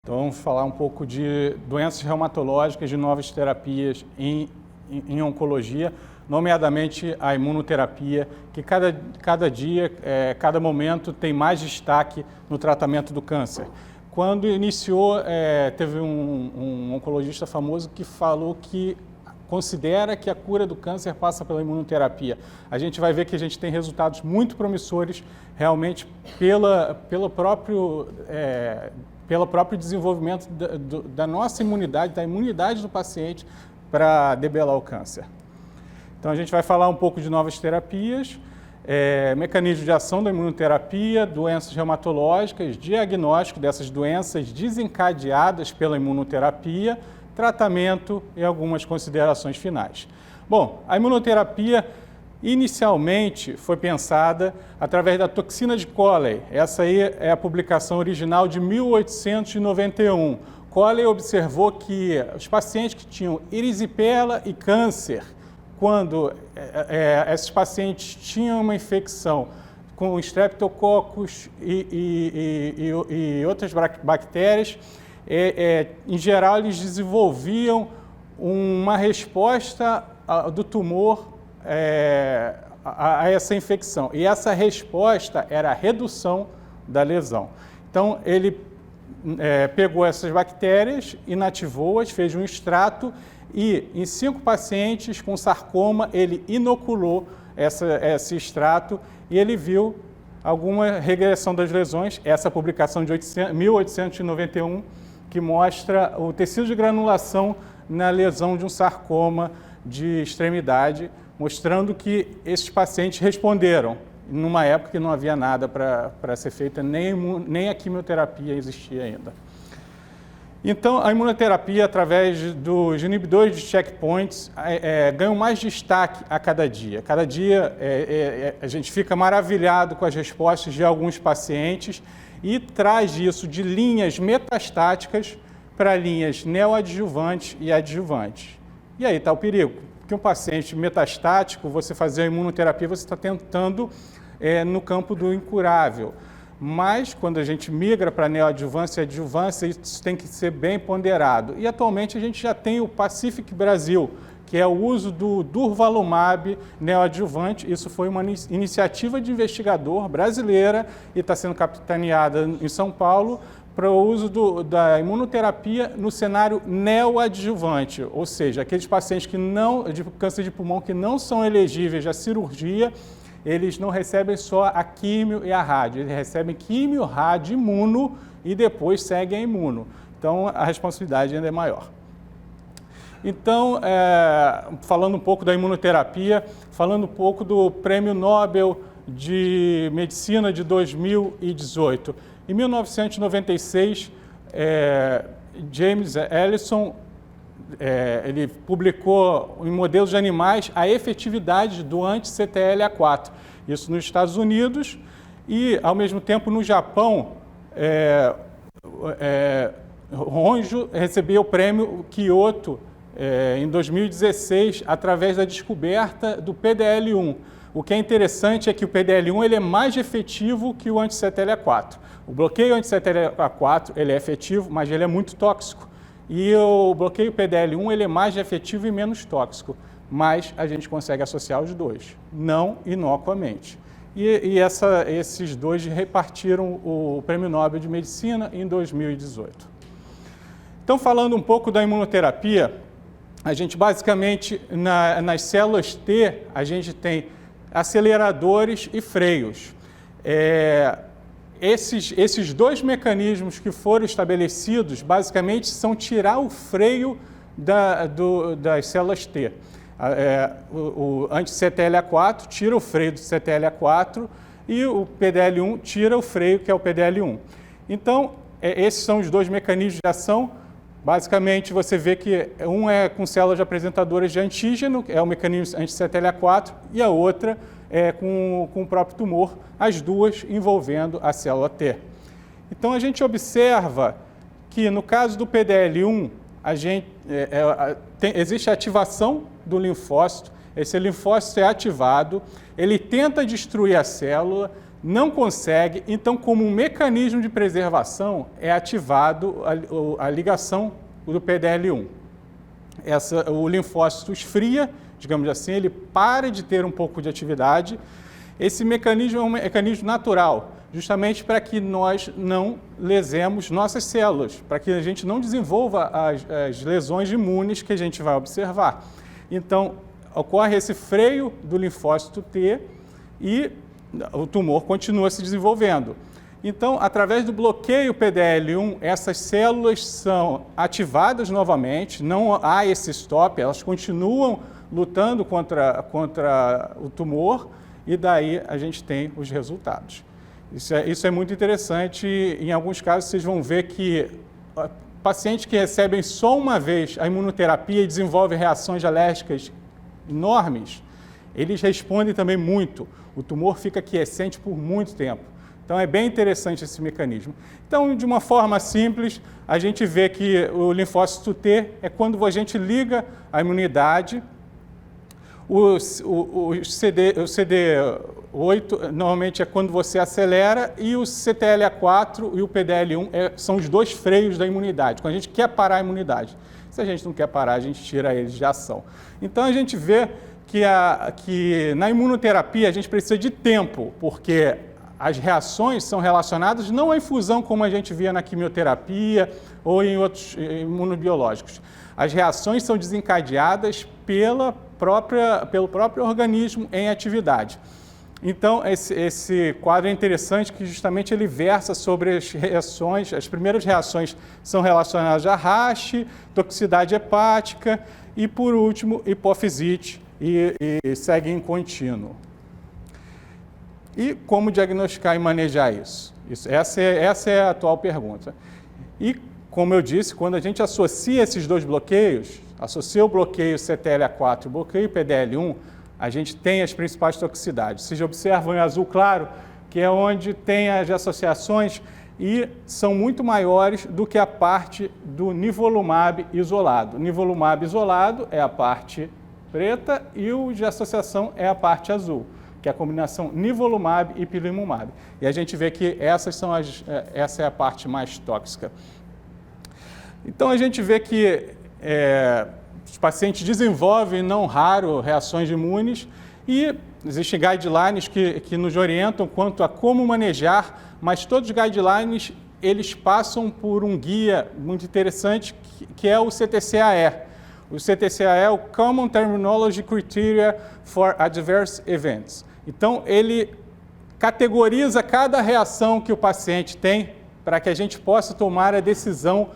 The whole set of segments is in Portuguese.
Então, vamos falar um pouco de doenças reumatológicas, de novas terapias em oncologia, nomeadamente a imunoterapia, que cada dia, cada momento tem mais destaque no tratamento do câncer. Quando iniciou, teve um oncologista famoso que falou que considera que a cura do câncer passa pela imunoterapia. A gente vai ver que a gente tem resultados muito promissores, realmente, pelo próprio desenvolvimento da nossa imunidade, da imunidade do paciente para debelar o câncer. Então, a gente vai falar um pouco de novas terapias, mecanismos de ação da imunoterapia, doenças reumatológicas, diagnóstico dessas doenças desencadeadas pela imunoterapia, tratamento e algumas considerações finais. Bom, a imunoterapia inicialmente foi pensada através da toxina de Coley. Essa aí é a publicação original de 1891. Coley observou que os pacientes que tinham erisipela e câncer, quando esses pacientes tinham uma infecção com streptococcus e outras bactérias, em geral, eles desenvolviam uma resposta do tumor a essa infecção. E essa resposta era a redução da lesão. Então, ele pegou essas bactérias, inativou-as, fez um extrato e, em 5 pacientes com sarcoma, ele inoculou esse extrato e ele viu alguma regressão das lesões. Essa publicação de 1891, que mostra o tecido de granulação na lesão de um sarcoma de extremidade, mostrando que esses pacientes responderam, numa época que não havia nada para ser feita, nem a quimioterapia existia ainda. Então, a imunoterapia, através dos inibidores de checkpoints, ganham mais destaque a cada dia. Cada dia a gente fica maravilhado com as respostas de alguns pacientes e traz isso de linhas metastáticas para linhas neoadjuvantes e adjuvantes. E aí está o perigo, porque um paciente metastático, você fazer a imunoterapia, você está tentando no campo do incurável. Mas, quando a gente migra para neoadjuvância e adjuvância, isso tem que ser bem ponderado. E, atualmente, a gente já tem o Pacific Brasil, que é o uso do durvalumab neoadjuvante. Isso foi uma iniciativa de investigador brasileira e está sendo capitaneada em São Paulo para o uso da imunoterapia no cenário neoadjuvante, ou seja, aqueles pacientes de câncer de pulmão que não são elegíveis à cirurgia, eles não recebem só a químio e a rádio, eles recebem químio, rádio, imuno e depois seguem a imuno. Então, a responsabilidade ainda é maior. Então, falando um pouco da imunoterapia, falando um pouco do Prêmio Nobel de Medicina de 2018. Em 1996, James Allison ele publicou em modelos de animais a efetividade do anti-CTLA-4. Isso nos Estados Unidos e, ao mesmo tempo, no Japão, Honjo recebeu o prêmio Kyoto em 2016 através da descoberta do PDL1. O que é interessante é que o PDL1 ele é mais efetivo que o anti-CTLA-4. O bloqueio anti-CTLA-4 ele é efetivo, mas ele é muito tóxico. E o bloqueio PDL1 ele é mais efetivo e menos tóxico, mas a gente consegue associar os dois, não inocuamente. Esses dois repartiram o Prêmio Nobel de Medicina em 2018. Então, falando um pouco da imunoterapia, a gente basicamente, nas células T, a gente tem aceleradores e freios. Esses dois mecanismos que foram estabelecidos, basicamente, são tirar o freio das células T. O anti-CTLA-4 tira o freio do CTLA-4 e o PDL1 tira o freio, que é o PDL1. Então, esses são os dois mecanismos de ação. Basicamente, você vê que um é com células apresentadoras de antígeno, é o mecanismo anti-CTLA-4, e a outra é com o próprio tumor, as duas envolvendo a célula T. Então, a gente observa que, no caso do PDL1, existe a ativação do linfócito, esse linfócito é ativado, ele tenta destruir a célula, não consegue, então, como um mecanismo de preservação, é ativado a ligação do PDL1. O linfócito esfria, digamos assim, ele para de ter um pouco de atividade. Esse mecanismo é um mecanismo natural, justamente para que nós não lesemos nossas células, para que a gente não desenvolva as lesões imunes que a gente vai observar. Então, ocorre esse freio do linfócito T e o tumor continua se desenvolvendo. Então, através do bloqueio PDL1, essas células são ativadas novamente, não há esse stop, elas continuam lutando contra o tumor e daí a gente tem os resultados. Isso é muito interessante. Em alguns casos, vocês vão ver que pacientes que recebem só uma vez a imunoterapia e desenvolvem reações alérgicas enormes, eles respondem também muito. O tumor fica quiescente por muito tempo. Então, é bem interessante esse mecanismo. Então, de uma forma simples, a gente vê que o linfócito T é quando a gente liga a imunidade. O CD8 normalmente é quando você acelera e o CTLA4 e o PDL1 são os dois freios da imunidade, quando a gente quer parar a imunidade. Se a gente não quer parar, a gente tira eles de ação. Então, a gente vê que na imunoterapia a gente precisa de tempo, porque as reações são relacionadas não à infusão como a gente via na quimioterapia ou em outros imunobiológicos. As reações são desencadeadas pelo próprio organismo em atividade. Então, esse quadro é interessante que justamente ele versa sobre as reações. As primeiras reações são relacionadas a rash, toxicidade hepática e, por último, hipofisite e segue em contínuo. E como diagnosticar e manejar isso? Essa é a atual pergunta. E, como eu disse, quando a gente associa esses dois bloqueios, associa o bloqueio CTLA4 e o bloqueio PDL1, a gente tem as principais toxicidades. Vocês observam em azul claro, que é onde tem as associações e são muito maiores do que a parte do nivolumab isolado. O nivolumab isolado é a parte preta e o de associação é a parte azul, que é a combinação nivolumab e ipilimumab. E a gente vê que essa é a parte mais tóxica. Então, a gente vê que os pacientes desenvolvem, não raro, reações imunes e existem guidelines que nos orientam quanto a como manejar, mas todos os guidelines, eles passam por um guia muito interessante, que é o CTCAE. O CTCAE é o Common Terminology Criteria for Adverse Events. Então, ele categoriza cada reação que o paciente tem para que a gente possa tomar a decisão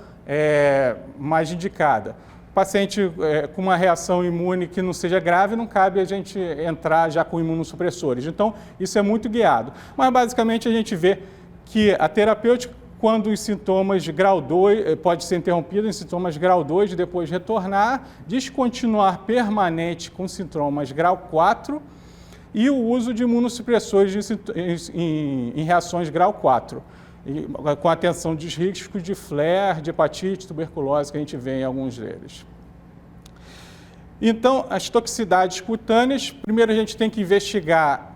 mais indicada. Paciente com uma reação imune que não seja grave, não cabe a gente entrar já com imunossupressores. Então, isso é muito guiado. Mas, basicamente, a gente vê que a terapêutica, quando os sintomas de grau 2, pode ser interrompido em sintomas grau 2 e depois retornar, descontinuar permanente com sintomas grau 4 e o uso de imunossupressores em reações grau 4. E, com atenção dos riscos de flare, de hepatite, tuberculose, que a gente vê em alguns deles. Então, as toxicidades cutâneas, primeiro a gente tem que investigar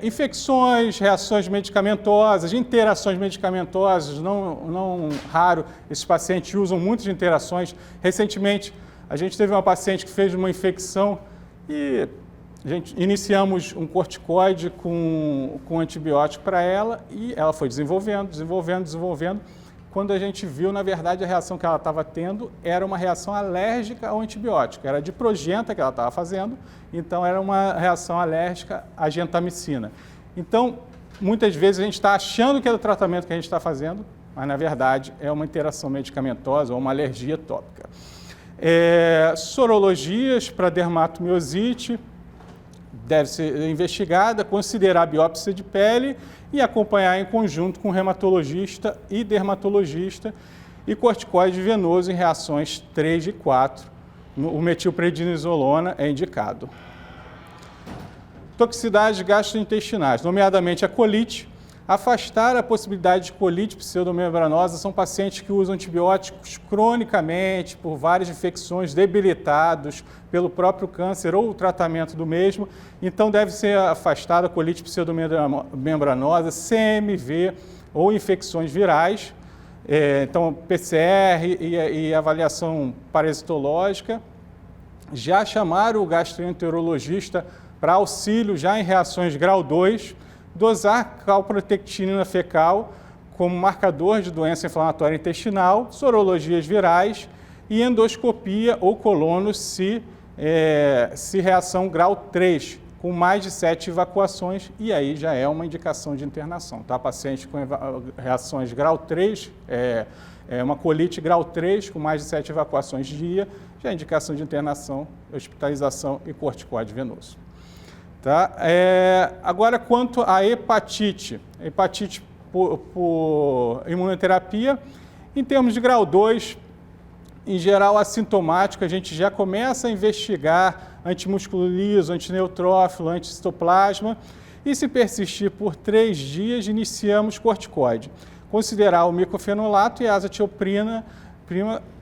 infecções, reações medicamentosas, interações medicamentosas, não raro, esses pacientes usam muitas interações. Recentemente, a gente teve uma paciente que fez uma infecção e iniciamos um corticoide com antibiótico para ela e ela foi desenvolvendo. Quando a gente viu, na verdade, a reação que ela estava tendo era uma reação alérgica ao antibiótico. Era diprogenta que ela estava fazendo, então era uma reação alérgica à gentamicina. Então, muitas vezes a gente está achando que é o tratamento que a gente está fazendo, mas, na verdade, é uma interação medicamentosa ou uma alergia tópica. Sorologias para dermatomiosite, deve ser investigada, considerar a biópsia de pele e acompanhar em conjunto com o reumatologista e dermatologista e corticoide venoso em reações 3 e 4. O metilprednisolona é indicado. Toxicidades gastrointestinais, nomeadamente a colite. Afastar a possibilidade de colite pseudomembranosa são pacientes que usam antibióticos cronicamente por várias infecções, debilitados pelo próprio câncer ou o tratamento do mesmo. Então, deve ser afastada a colite pseudomembranosa, CMV ou infecções virais. Então, PCR e avaliação parasitológica. Já chamaram o gastroenterologista para auxílio já em reações grau 2, dosar calprotectina fecal como marcador de doença inflamatória intestinal, sorologias virais e endoscopia ou colono se reação grau 3, com mais de 7 evacuações, e aí já é uma indicação de internação. Tá? Paciente com reações grau 3, uma colite grau 3, com mais de 7 evacuações dia, já é indicação de internação, hospitalização e corticóide venoso. Tá? Agora, quanto à hepatite por imunoterapia, em termos de grau 2, em geral assintomático, a gente já começa a investigar antimusculo liso, antineutrófilo, anticitoplasma, e se persistir por 3 dias, iniciamos corticoide. Considerar o micofenolato e a azatioprina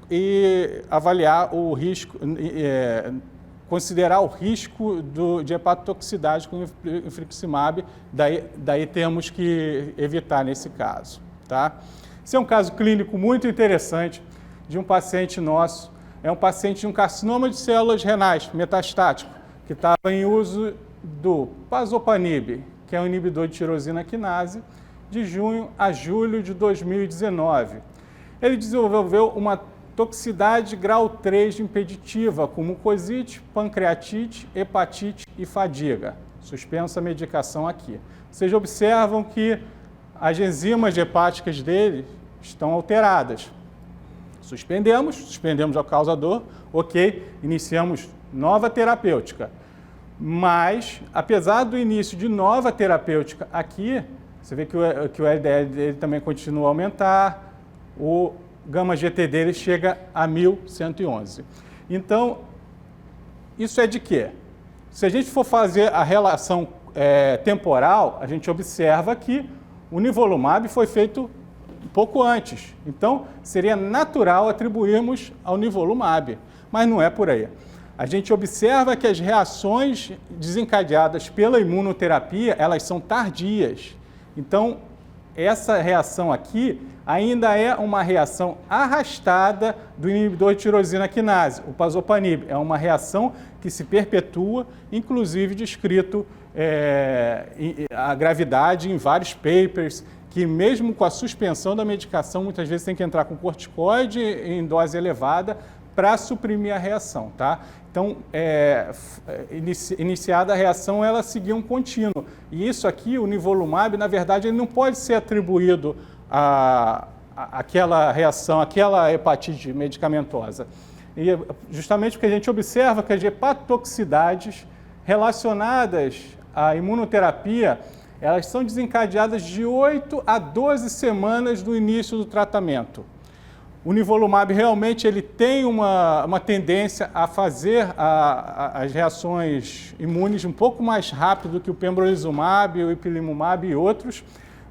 e avaliar o risco, considerar o risco de hepatotoxicidade com infliximab, daí temos que evitar nesse caso. Tá? Esse é um caso clínico muito interessante de um paciente nosso, é um paciente de um carcinoma de células renais metastático, que estava em uso do pazopanib, que é um inibidor de tirosina quinase, de junho a julho de 2019. Ele desenvolveu uma toxicidade grau 3 impeditiva, com mucosite, pancreatite, hepatite e fadiga. Suspensa a medicação aqui. Vocês observam que as enzimas hepáticas dele estão alteradas. Suspendemos ao causador, ok, iniciamos nova terapêutica. Mas, apesar do início de nova terapêutica aqui, você vê que o LDL dele também continua a aumentar, o gama-GT dele chega a 1111. Então, isso é de quê? Se a gente for fazer a relação temporal, a gente observa que o nivolumab foi feito um pouco antes. Então, seria natural atribuirmos ao nivolumab, mas não é por aí. A gente observa que as reações desencadeadas pela imunoterapia, elas são tardias. Então, essa reação aqui ainda é uma reação arrastada do inibidor de tirosina quinase, o pazopanib. É uma reação que se perpetua, inclusive descrito a gravidade em vários papers, que mesmo com a suspensão da medicação, muitas vezes tem que entrar com corticoide em dose elevada para suprimir a reação, tá? Então, iniciada a reação, ela seguia um contínuo. E isso aqui, o nivolumab, na verdade, ele não pode ser atribuído àquela reação, àquela hepatite medicamentosa. E justamente porque a gente observa que as hepatotoxicidades relacionadas à imunoterapia, elas são desencadeadas de 8 a 12 semanas do início do tratamento. O nivolumab realmente ele tem uma tendência a fazer as reações imunes um pouco mais rápido que o pembrolizumab, o ipilimumab e outros,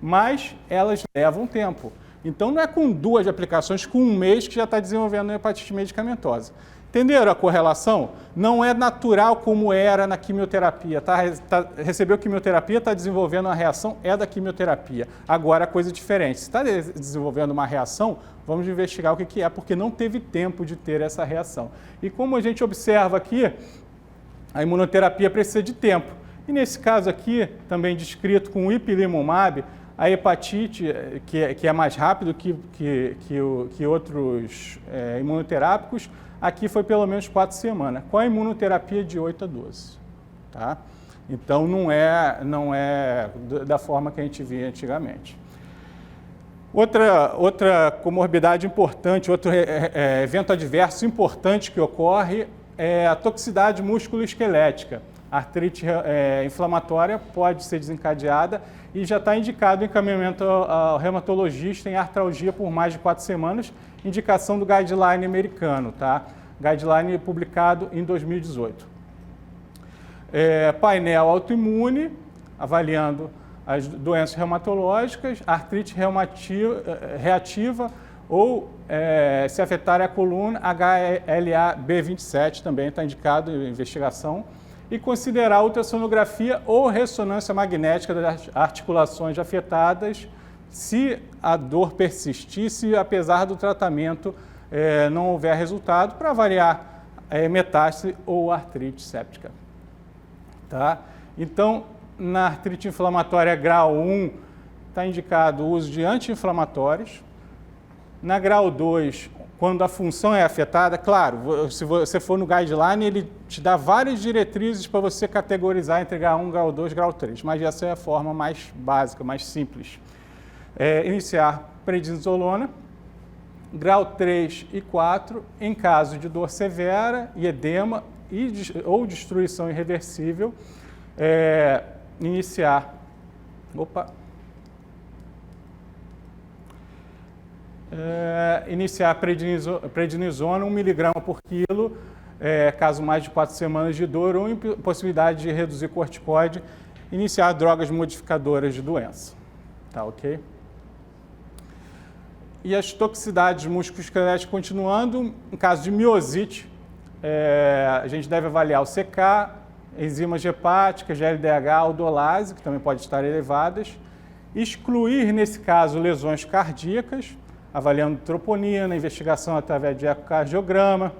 mas elas levam tempo. Então não é com 2 aplicações, com 1 mês que já está desenvolvendo hepatite medicamentosa. Entenderam a correlação? Não é natural como era na quimioterapia. Recebeu quimioterapia, está desenvolvendo uma reação, é da quimioterapia. Agora, coisa diferente. Se está desenvolvendo uma reação, vamos investigar o que é, porque não teve tempo de ter essa reação. E como a gente observa aqui, a imunoterapia precisa de tempo. E nesse caso aqui, também descrito com o ipilimumab, a hepatite, que é mais rápido que outros imunoterápicos, aqui foi pelo menos 4 semanas, com a imunoterapia de 8 a 12. Tá? Então, não é da forma que a gente via antigamente. Outra comorbidade importante, outro evento adverso importante que ocorre é a toxicidade musculoesquelética. A artrite inflamatória pode ser desencadeada e já está indicado o encaminhamento ao reumatologista em artralgia por mais de 4 semanas, indicação do guideline americano, tá? Guideline publicado em 2018. Painel autoimune, avaliando as doenças reumatológicas, artrite reativa ou, se afetar a coluna, HLA-B27 também está indicado em investigação, e considerar ultrassonografia ou ressonância magnética das articulações afetadas se a dor persistisse, apesar do tratamento não houver resultado, para avaliar metástase ou artrite séptica. Tá? Então, na artrite inflamatória grau 1, está indicado o uso de anti-inflamatórios. Na grau 2, quando a função é afetada, claro, se você for no guideline, ele te dá várias diretrizes para você categorizar entre grau 1, grau 2, grau 3, mas essa é a forma mais básica, mais simples. Iniciar prednisolona, grau 3 e 4, em caso de dor severa e edema ou destruição irreversível, iniciar prednisona 1 mg por quilo, caso mais de 4 semanas de dor ou impossibilidade de reduzir corticoide, iniciar drogas modificadoras de doença. Tá ok? E as toxicidades musculoesqueléticas continuando, em caso de miosite, a gente deve avaliar o CK, enzimas hepáticas, GLDH, aldolase, que também pode estar elevadas, excluir, nesse caso, lesões cardíacas, avaliando troponina, investigação através de ecocardiograma,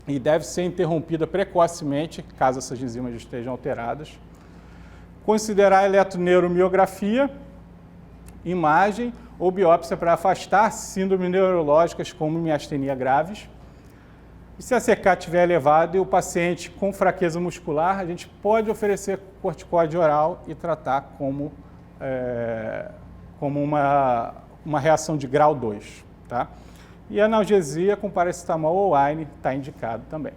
e deve ser interrompida precocemente, caso essas enzimas estejam alteradas. Considerar eletroneuromiografia, imagem ou biópsia para afastar síndromes neurológicas como miastenia graves. E se a CK estiver elevada e o paciente com fraqueza muscular, a gente pode oferecer corticoide oral e tratar como uma reação de grau 2. Tá? E analgesia com paracetamol ou AINE está indicado também.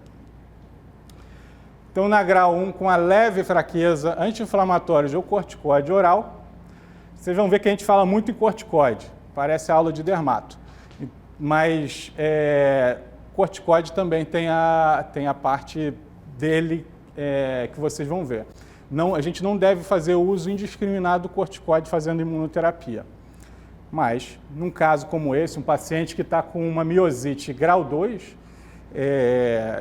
Então, na grau 1, com a leve fraqueza, anti-inflamatórios ou corticoide oral, vocês vão ver que a gente fala muito em corticoide, parece aula de dermato, mas corticoide também tem a parte dele que vocês vão ver. Não, a gente não deve fazer uso indiscriminado do corticoide fazendo imunoterapia. Mas, num caso como esse, um paciente que está com uma miosite grau 2,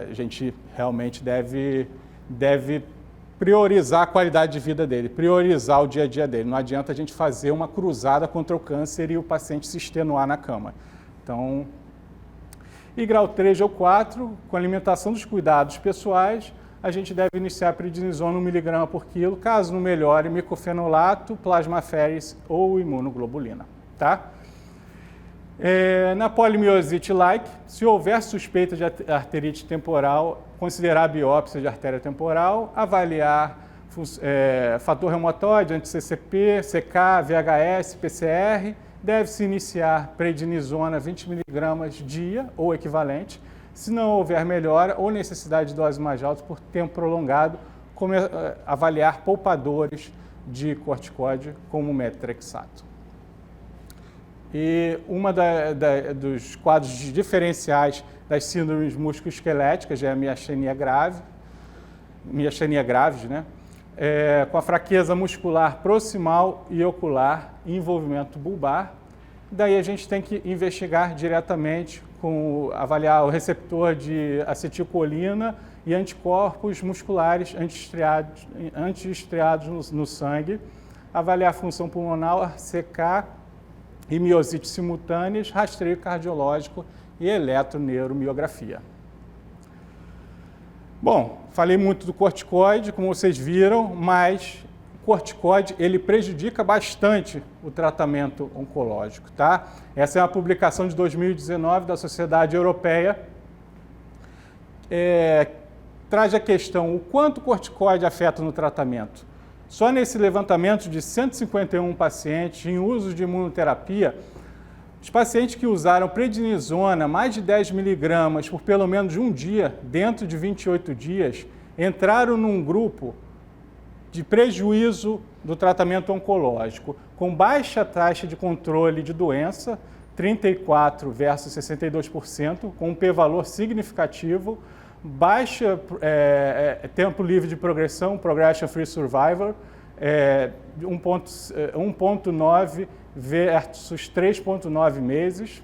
a gente realmente deve priorizar a qualidade de vida dele, priorizar o dia a dia dele. Não adianta a gente fazer uma cruzada contra o câncer e o paciente se extenuar na cama. Então, e grau 3 ou 4, com alimentação dos cuidados pessoais, a gente deve iniciar prednisona 1 mg por quilo, caso não melhore, micofenolato, plasmaféresis ou imunoglobulina. Tá? Na polimiosite-like, se houver suspeita de arterite temporal, considerar a biópsia de artéria temporal, avaliar fator reumatoide, anti-CCP, CK, VHS, PCR, deve-se iniciar prednisona 20 mg dia ou equivalente. Se não houver melhora ou necessidade de doses mais altas por tempo prolongado, avaliar poupadores de corticoide como metrexato. E dos quadros diferenciais das síndromes musculoesqueléticas é a miastenia graves, né? Com a fraqueza muscular proximal e ocular e envolvimento bulbar. Daí a gente tem que investigar diretamente, avaliar o receptor de acetilcolina e anticorpos musculares anti-estriados no sangue, avaliar a função pulmonar, CK, e miosite simultâneas, rastreio cardiológico e eletroneuromiografia. Bom, falei muito do corticoide, como vocês viram, mas o corticoide ele prejudica bastante o tratamento oncológico, tá? Essa é uma publicação de 2019 da Sociedade Europeia. Traz a questão, o quanto o corticoide afeta no tratamento. Só nesse levantamento de 151 pacientes em uso de imunoterapia, os pacientes que usaram prednisona mais de 10 mg por pelo menos um dia, dentro de 28 dias, entraram num grupo de prejuízo do tratamento oncológico, com baixa taxa de controle de doença, 34% versus 62%, com um p-valor significativo, baixa tempo livre de progressão, progression free survival, 1,9 versus 3,9 meses,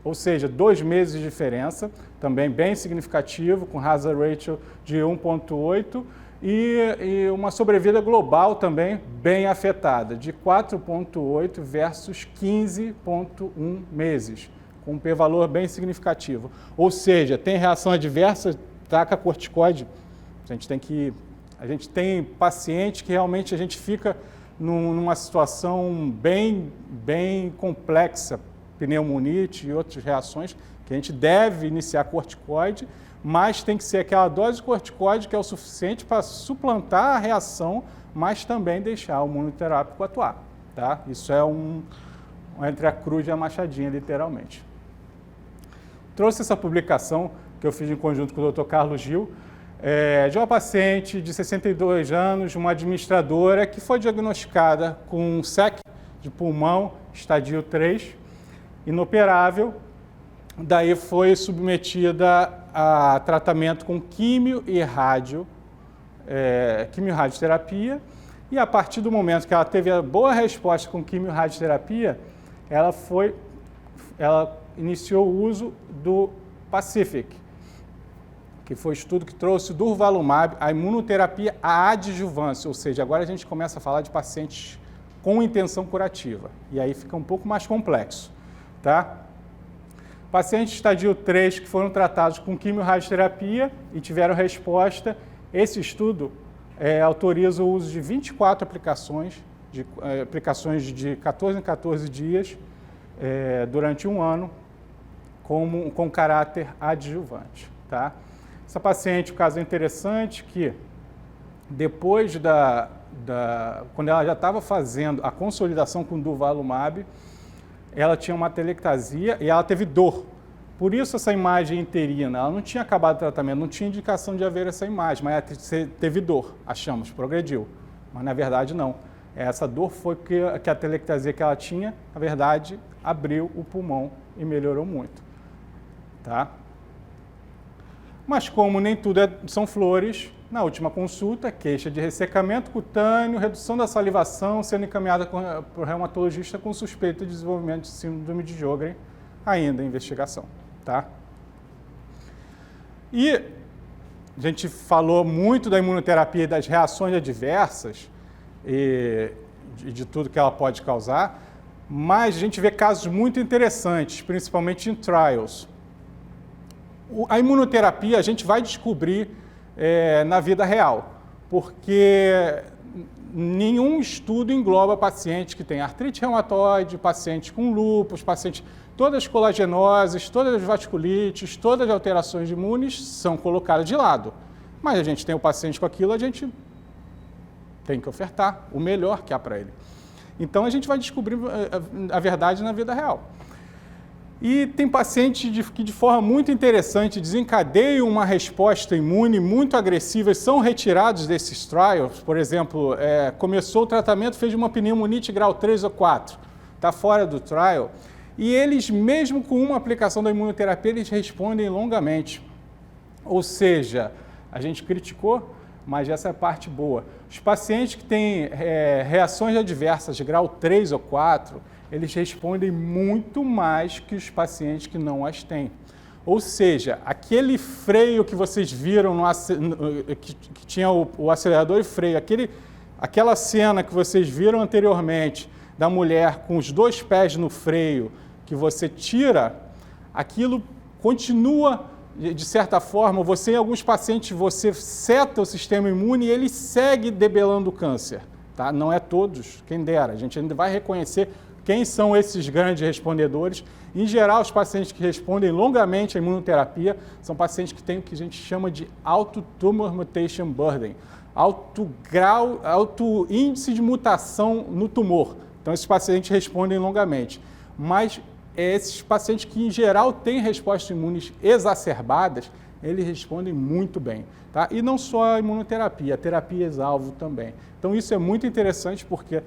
ou seja, 2 meses de diferença, também bem significativo, com hazard ratio de 1,8 e uma sobrevida global também bem afetada, de 4,8 versus 15,1 meses, com um p-valor bem significativo. Ou seja, tem reação adversa, taca corticoide, a gente tem paciente que realmente a gente fica numa situação bem complexa, pneumonite e outras reações, que a gente deve iniciar corticoide, mas tem que ser aquela dose de corticoide que é o suficiente para suplantar a reação, mas também deixar o imunoterápico atuar. Tá? Isso é entre a cruz e a machadinha, literalmente. Trouxe essa publicação que eu fiz em conjunto com o Dr. Carlos Gil, de uma paciente de 62 anos, uma administradora que foi diagnosticada com SEC de pulmão, estadio 3, inoperável, daí foi submetida a tratamento com quimio e radioterapia, e a partir do momento que ela teve a boa resposta com quimio e radioterapia, ela iniciou o uso do Pacific, que foi o estudo que trouxe durvalumab, a imunoterapia à adjuvância, ou seja, agora a gente começa a falar de pacientes com intenção curativa, e aí fica um pouco mais complexo. Tá? Pacientes estadio 3 que foram tratados com quimio-radioterapia e tiveram resposta, esse estudo autoriza o uso de 24 aplicações de 14 em 14 dias durante um ano com caráter adjuvante. Tá? Essa paciente, o caso é interessante que depois quando ela já estava fazendo a consolidação com durvalumab, ela tinha uma telectasia e ela teve dor. Por isso essa imagem interina, ela não tinha acabado o tratamento, não tinha indicação de haver essa imagem, mas ela teve dor, achamos, progrediu. Mas na verdade não. Essa dor foi que a telectasia que ela tinha, na verdade, abriu o pulmão e melhorou muito. Tá? Mas como nem tudo são flores, na última consulta, queixa de ressecamento cutâneo, redução da salivação, sendo encaminhada para o reumatologista com suspeita de desenvolvimento de síndrome de Sjögren, ainda em investigação. Tá? E a gente falou muito da imunoterapia e das reações adversas e de tudo que ela pode causar, mas a gente vê casos muito interessantes, principalmente em trials. A imunoterapia a gente vai descobrir na vida real, porque nenhum estudo engloba pacientes que têm artrite reumatoide, pacientes com lúpus, pacientes, todas as colagenoses, todas as vasculites, todas as alterações imunes são colocadas de lado. Mas a gente tem o paciente com aquilo, a gente tem que ofertar o melhor que há para ele. Então a gente vai descobrir a verdade na vida real. E tem pacientes que de forma muito interessante desencadeiam uma resposta imune muito agressiva e são retirados desses trials. Por exemplo, começou o tratamento, fez uma pneumonite grau 3 ou 4, está fora do trial, e eles, mesmo com uma aplicação da imunoterapia, eles respondem longamente. Ou seja, a gente criticou, mas essa é a parte boa. Os pacientes que têm reações adversas de grau 3 ou 4, eles respondem muito mais que os pacientes que não as têm. Ou seja, aquele freio que vocês viram, que tinha o acelerador e freio, aquela cena que vocês viram anteriormente da mulher com os 2 pés no freio, que você tira, aquilo continua, de certa forma, em alguns pacientes, você seta o sistema imune e ele segue debelando o câncer. Tá? Não é todos, quem dera, a gente ainda vai reconhecer quem são esses grandes respondedores. Em geral, os pacientes que respondem longamente à imunoterapia são pacientes que têm o que a gente chama de alto tumor mutation burden, alto índice de mutação no tumor. Então, esses pacientes respondem longamente. Mas esses pacientes que, em geral, têm respostas imunes exacerbadas, eles respondem muito bem. Tá? E não só a imunoterapia, a terapia ex-alvo também. Então, isso é muito interessante porque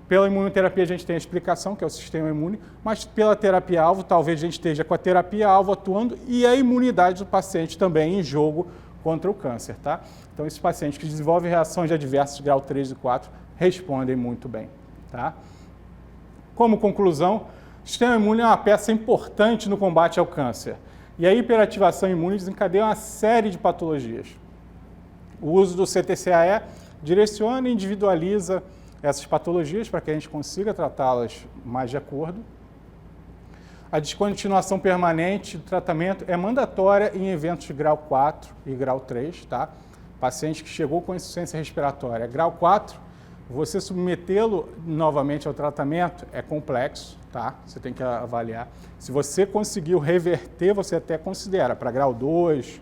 pela imunoterapia a gente tem a explicação, que é o sistema imune, mas pela terapia-alvo, talvez a gente esteja com a terapia-alvo atuando e a imunidade do paciente também em jogo contra o câncer, tá? Então, esses pacientes que desenvolvem reações adversas de grau 3 e 4 respondem muito bem, tá? Como conclusão, o sistema imune é uma peça importante no combate ao câncer. E a hiperativação imune desencadeia uma série de patologias. O uso do CTCAE direciona e individualiza essas patologias para que a gente consiga tratá-las mais de acordo. A descontinuação permanente do tratamento é mandatória em eventos de grau 4 e grau 3, tá? Paciente que chegou com insuficiência respiratória grau 4, você submetê-lo novamente ao tratamento é complexo, tá? Você tem que avaliar. Se você conseguiu reverter, você até considera para grau 2.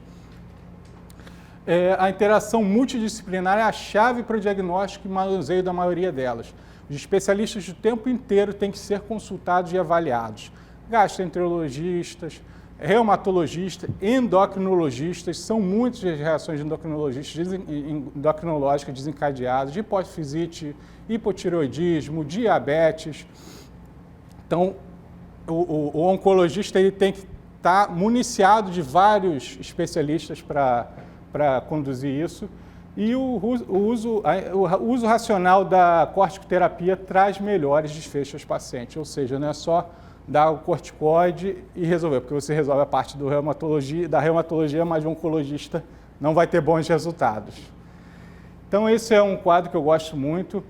A interação multidisciplinar é a chave para o diagnóstico e manuseio da maioria delas. Os especialistas o tempo inteiro têm que ser consultados e avaliados. Gastroenterologistas, reumatologistas, endocrinologistas, são muitas as reações endocrinológicas desencadeadas, de hipofisite, hipotireoidismo, diabetes. Então, o oncologista ele tem que estar municiado de vários especialistas para conduzir isso. E o uso racional da corticoterapia traz melhores desfechos aos pacientes, ou seja, não é só dar o corticoide e resolver, porque você resolve a parte da reumatologia, mas o oncologista não vai ter bons resultados. Então esse é um quadro que eu gosto muito,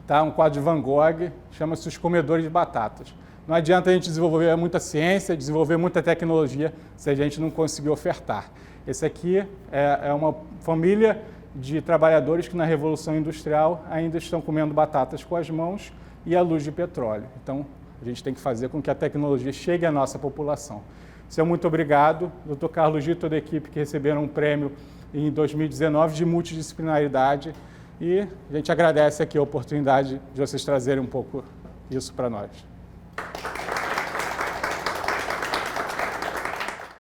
tá? Um quadro de Van Gogh, chama-se Os Comedores de Batatas. Não adianta a gente desenvolver muita ciência, desenvolver muita tecnologia, se a gente não conseguir ofertar. Esse aqui é uma família de trabalhadores que na Revolução Industrial ainda estão comendo batatas com as mãos e à luz de petróleo. Então, a gente tem que fazer com que a tecnologia chegue à nossa população. Seu muito obrigado, Dr. Carlos Gito e toda a equipe que receberam um prêmio em 2019 de multidisciplinaridade e a gente agradece aqui a oportunidade de vocês trazerem um pouco isso para nós.